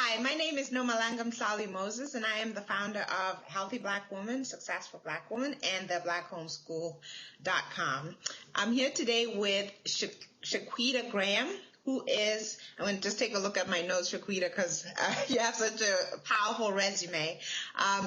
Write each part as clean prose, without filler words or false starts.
Hi, my name is Nomalanga Mhlauli-Moses, and I am the founder of Healthy Black Woman, Successful Black Woman, and the BlackHomeschool.com. I'm here today with Shaquita Graham, who is, I'm going to just take a look at my notes, Shaquita, because you have such a powerful resume.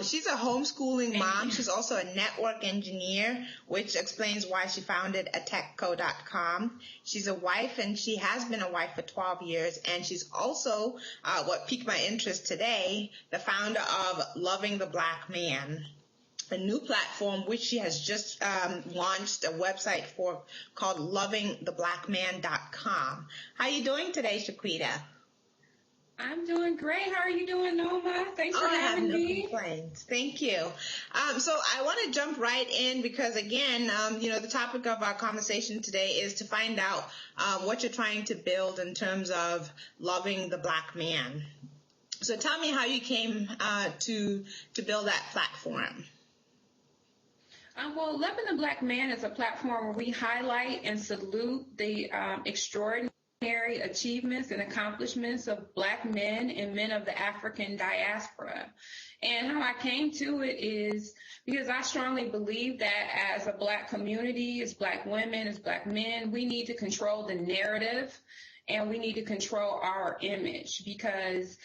She's a homeschooling mom. She's also a network engineer, which explains why she founded atechco.com. She's a wife, and she has been a wife for 12 years, and she's also, what piqued my interest today, the founder of Loving the Black Man, a new platform which she has just launched a website for called lovingtheblackman.com. How are you doing today, Shaquita? I'm doing great. How are you doing, Noma? Thanks for having me. Complaints. Thank you. So I want to jump right in because, again, the topic of our conversation today is to find out what you're trying to build in terms of loving the black man. So tell me how you came to build that platform. Well, Loving the Black Man is a platform where we highlight and salute the extraordinary achievements and accomplishments of Black men and men of the African diaspora. And how I came to it is because I strongly believe that as a Black community, as Black women, as Black men, we need to control the narrative and we need to control our image because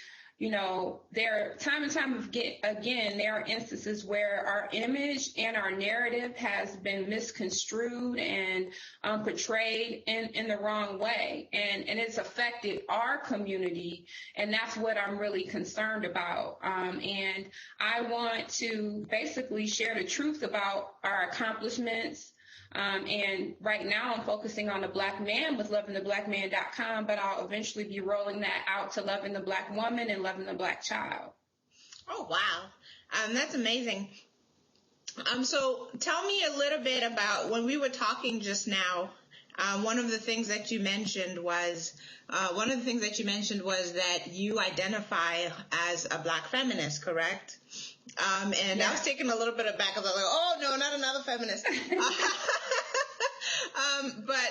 there time and time again, there are instances where our image and our narrative has been misconstrued and portrayed in the wrong way. And it's affected our community. And that's what I'm really concerned about. And I want to basically share the truth about our accomplishments. And right now I'm focusing on the Black man with lovingtheblackman.com, but I'll eventually be rolling that out to Loving the Black Woman and Loving the Black Child. Oh, wow. That's amazing. So tell me a little bit about when we were talking just now. One of the things that you mentioned was that you identify as a Black feminist, correct? And yeah. I was taken a little bit aback. I was like, oh, no, not another feminist. But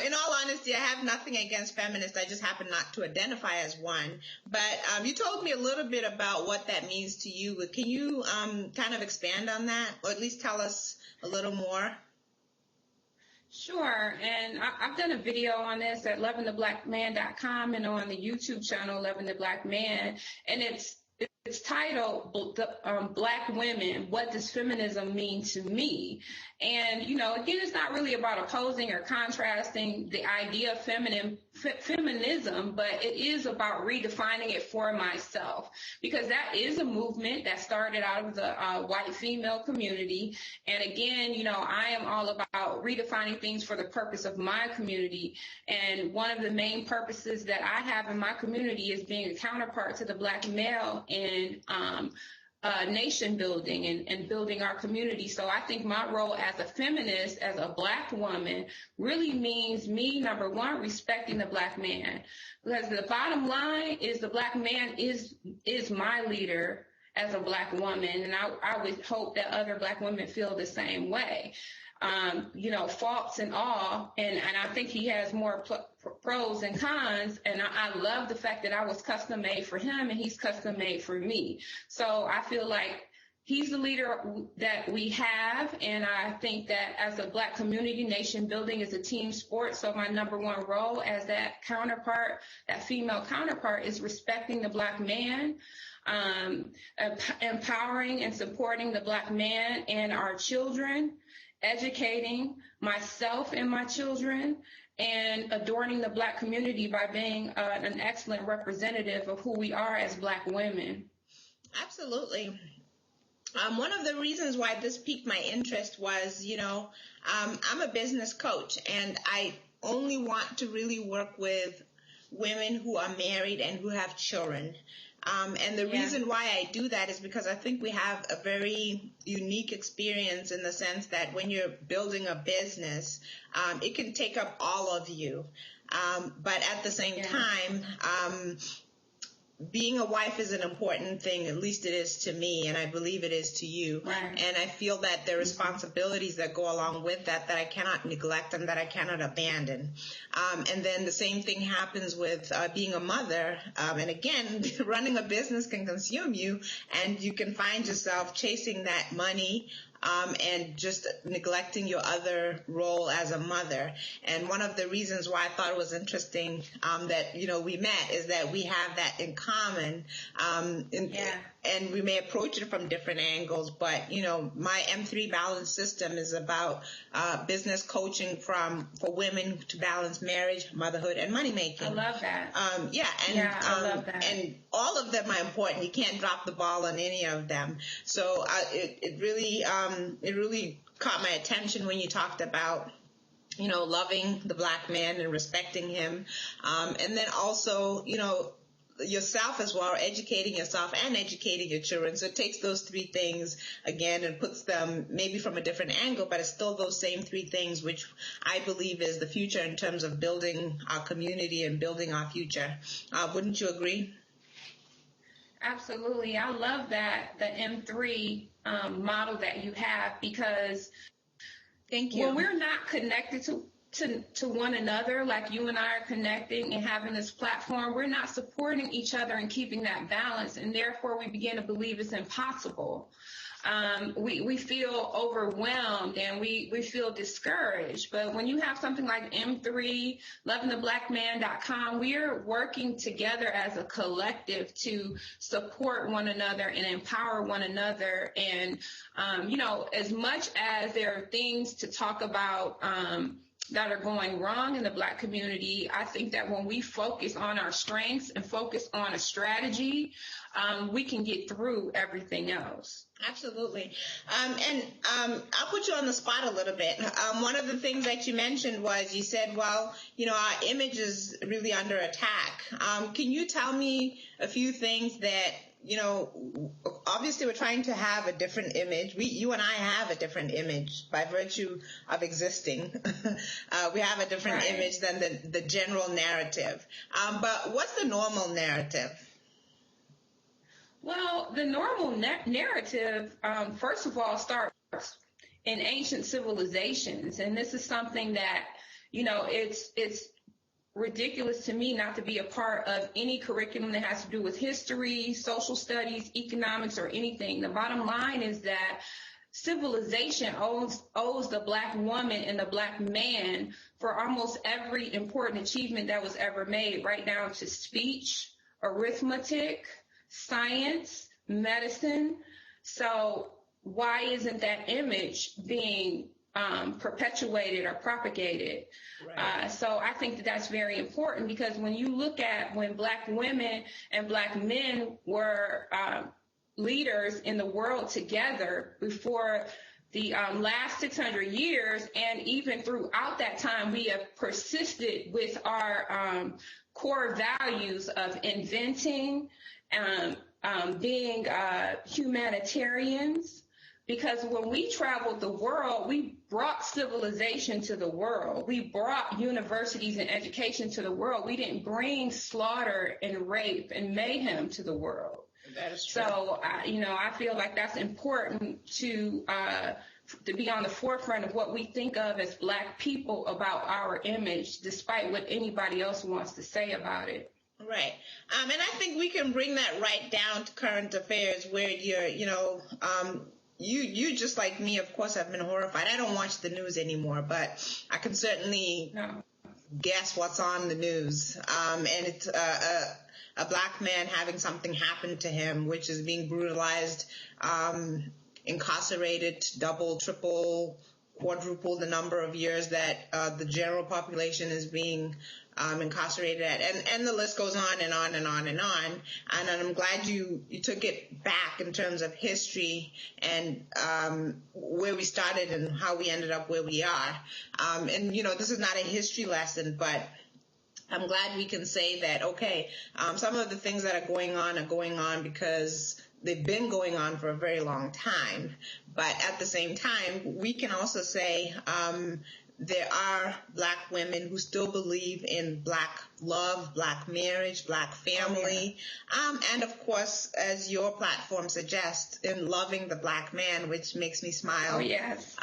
in all honesty, I have nothing against feminists. I just happen not to identify as one. But you told me a little bit about what that means to you. Can you kind of expand on that, or at least tell us a little more? Sure. And I've done a video on this at lovingtheblackman.com and on the YouTube channel, Loving the Black Man. And it's titled Black Women, What Does Feminism Mean to Me? And, again, it's not really about opposing or contrasting the idea of feminism, but it is about redefining it for myself, because that is a movement that started out of the white female community. And again, I am all about redefining things for the purpose of my community. And one of the main purposes that I have in my community is being a counterpart to the Black male in nation building and building our community. So I think my role as a feminist, as a Black woman, really means me, number one, respecting the Black man. Because the bottom line is the Black man is my leader as a Black woman. And I would hope that other Black women feel the same way. Faults and all. And I think he has more pros and cons. And I love the fact that I was custom made for him and he's custom made for me. So I feel like he's the leader that we have. And I think that as a Black community, nation building is a team sport. So my number one role as that counterpart, that female counterpart, is respecting the Black man, empowering and supporting the Black man and our children, educating myself and my children, and adorning the Black community by being an excellent representative of who we are as Black women. Absolutely. One of the reasons why this piqued my interest was, I'm a business coach, and I only want to really work with women who are married and who have children. And the reason why I do that is because I think we have a very unique experience in the sense that when you're building a business, it can take up all of you. But at the same time, being a wife is an important thing, at least it is to me, and I believe it is to you. Right. And I feel that there are responsibilities that go along with that I cannot neglect and that I cannot abandon. And then the same thing happens with being a mother. And again, running a business can consume you, and you can find yourself chasing that money and just neglecting your other role as a mother. And one of the reasons why I thought it was interesting that, we met is that we have that in common. And we may approach it from different angles, but, my M3 balance system is about business coaching for women to balance marriage, motherhood, and money making. I love that. I love that. And all of them are important. You can't drop the ball on any of them. So it really caught my attention when you talked about, loving the Black man and respecting him. And then also, yourself as well, educating yourself and educating your children. So it takes those three things again and puts them maybe from a different angle, but it's still those same three things, which I believe is the future in terms of building our community and building our future. Wouldn't you agree? Absolutely. I love that, the M3 model that you have, because thank you. When we're not connected to one another, like you and I are connecting and having this platform, we're not supporting each other and keeping that balance, and therefore we begin to believe it's impossible. We feel overwhelmed and we feel discouraged. But when you have something like M3, lovingtheblackman.com, we are working together as a collective to support one another and empower one another. And, as much as there are things to talk about, that are going wrong in the Black community, I think that when we focus on our strengths and focus on a strategy, we can get through everything else. Absolutely. And I'll put you on the spot a little bit. One of the things that you mentioned was you said, well, our image is really under attack. Can you tell me a few things that, obviously we're trying to have a different image. You and I have a different image by virtue of existing. We have a different image than the general narrative. But what's the normal narrative? Well, the normal narrative, first of all, starts in ancient civilizations. And this is something that, it's ridiculous to me not to be a part of any curriculum that has to do with history, social studies, economics, or anything. The bottom line is that civilization owes the Black woman and the Black man for almost every important achievement that was ever made, right down to speech, arithmetic, science, medicine. So why isn't that image being perpetuated or propagated? Right. So I think that that's very important, because when you look at when Black women and Black men were leaders in the world together before the last 600 years, and even throughout that time, we have persisted with our core values of inventing, being humanitarians. Because when we traveled the world, we brought civilization to the world. We brought universities and education to the world. We didn't bring slaughter and rape and mayhem to the world. That is true. So, I feel like that's important to be on the forefront of what we think of as Black people about our image, despite what anybody else wants to say about it. Right. And I think we can bring that right down to current affairs, where you're, you just like me, of course, have been horrified. I don't watch the news anymore, but I can certainly guess what's on the news. And it's a Black man having something happen to him, which is being brutalized, incarcerated, double, triple, quadruple the number of years that the general population is being incarcerated at, and the list goes on and on and on and on. And I'm glad you took it back in terms of history and where we started and how we ended up where we are. And this is not a history lesson, but I'm glad we can say that, okay, some of the things that are going on because they've been going on for a very long time. But at the same time, we can also say there are Black women who still believe in Black love, Black marriage, Black family, and of course, as your platform suggests, in loving the Black man, which makes me smile. Oh, yes.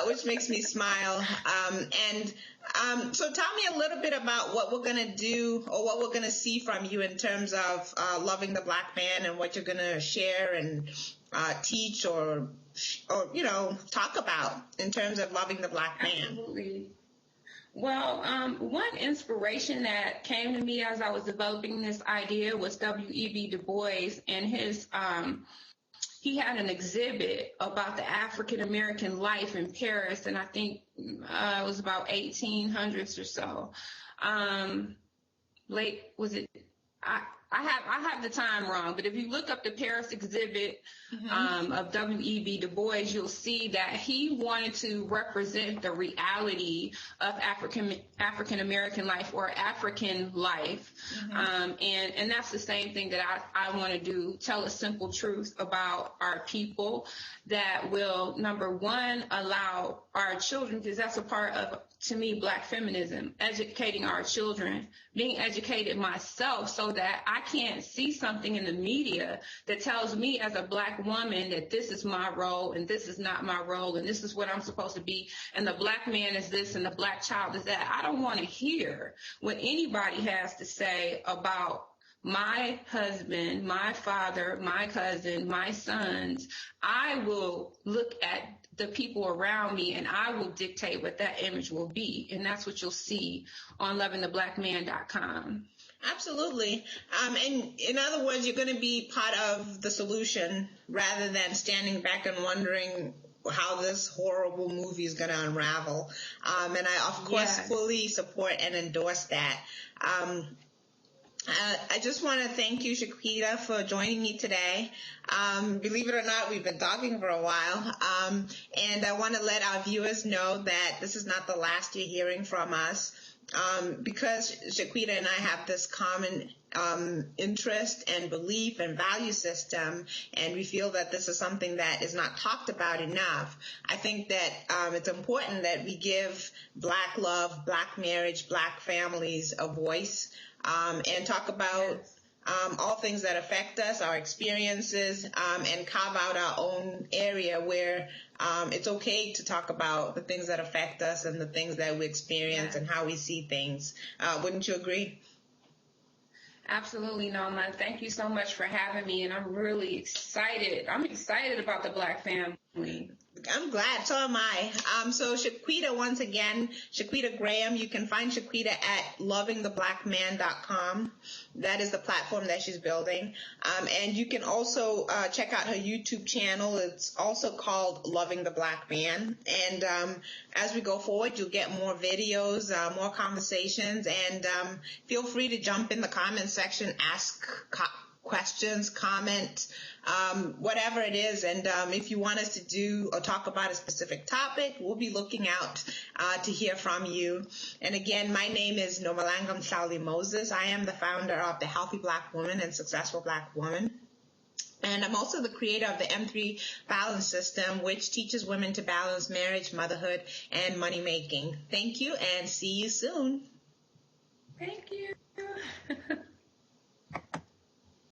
Which makes me smile. So tell me a little bit about what we're going to do, or what we're going to see from you in terms of loving the Black man, and what you're going to share and teach or talk about in terms of loving the Black man. Absolutely. Well, one inspiration that came to me as I was developing this idea was W.E.B. Du Bois, and he had an exhibit about the African American life in Paris, and I think it was about 1800s or so. I have the time wrong, but if you look up the Paris exhibit of W.E.B. Du Bois, you'll see that he wanted to represent the reality of African American life, or African life. And that's the same thing that I want to do, tell a simple truth about our people that will, number one, allow our children, because that's a part of, to me, Black feminism, educating our children, being educated myself, so that I can't see something in the media that tells me as a Black woman that this is my role and this is not my role and this is what I'm supposed to be and the Black man is this and the Black child is that. I don't want to hear what anybody has to say about my husband, my father, my cousin, my sons. I will look at the people around me and I will dictate what that image will be. And that's what you'll see on lovingtheblackman.com. Absolutely. And in other words, you're going to be part of the solution rather than standing back and wondering how this horrible movie is going to unravel. And I, of course, fully support and endorse that. I just want to thank you, Shaquita, for joining me today. Believe it or not, we've been talking for a while. And I want to let our viewers know that this is not the last you're hearing from us. Because Shaquita and I have this common interest and belief and value system, and we feel that this is something that is not talked about enough. I think that it's important that we give Black love, Black marriage, Black families a voice, and talk about all things that affect us, our experiences, and carve out our own area where it's okay to talk about the things that affect us and the things that we experience and how we see things. Wouldn't you agree? Absolutely, Norma. Thank you so much for having me, and I'm really excited. I'm excited about the Black family. I'm glad. So am I. So Shaquita, once again, Shaquita Graham, you can find Shaquita at lovingtheblackman.com. That is the platform that she's building. And you can also check out her YouTube channel. It's also called Loving the Black Man. And as we go forward, you'll get more videos, more conversations, and feel free to jump in the comment section, ask questions, comment, whatever it is. And if you want us to do or talk about a specific topic, we'll be looking out to hear from you. And again, my name is Nomalanga Mhlauli-Moses. I am the founder of the Healthy Black Woman and Successful Black Woman. And I'm also the creator of the M3 Balance System, which teaches women to balance marriage, motherhood, and money making. Thank you, and see you soon. Thank you.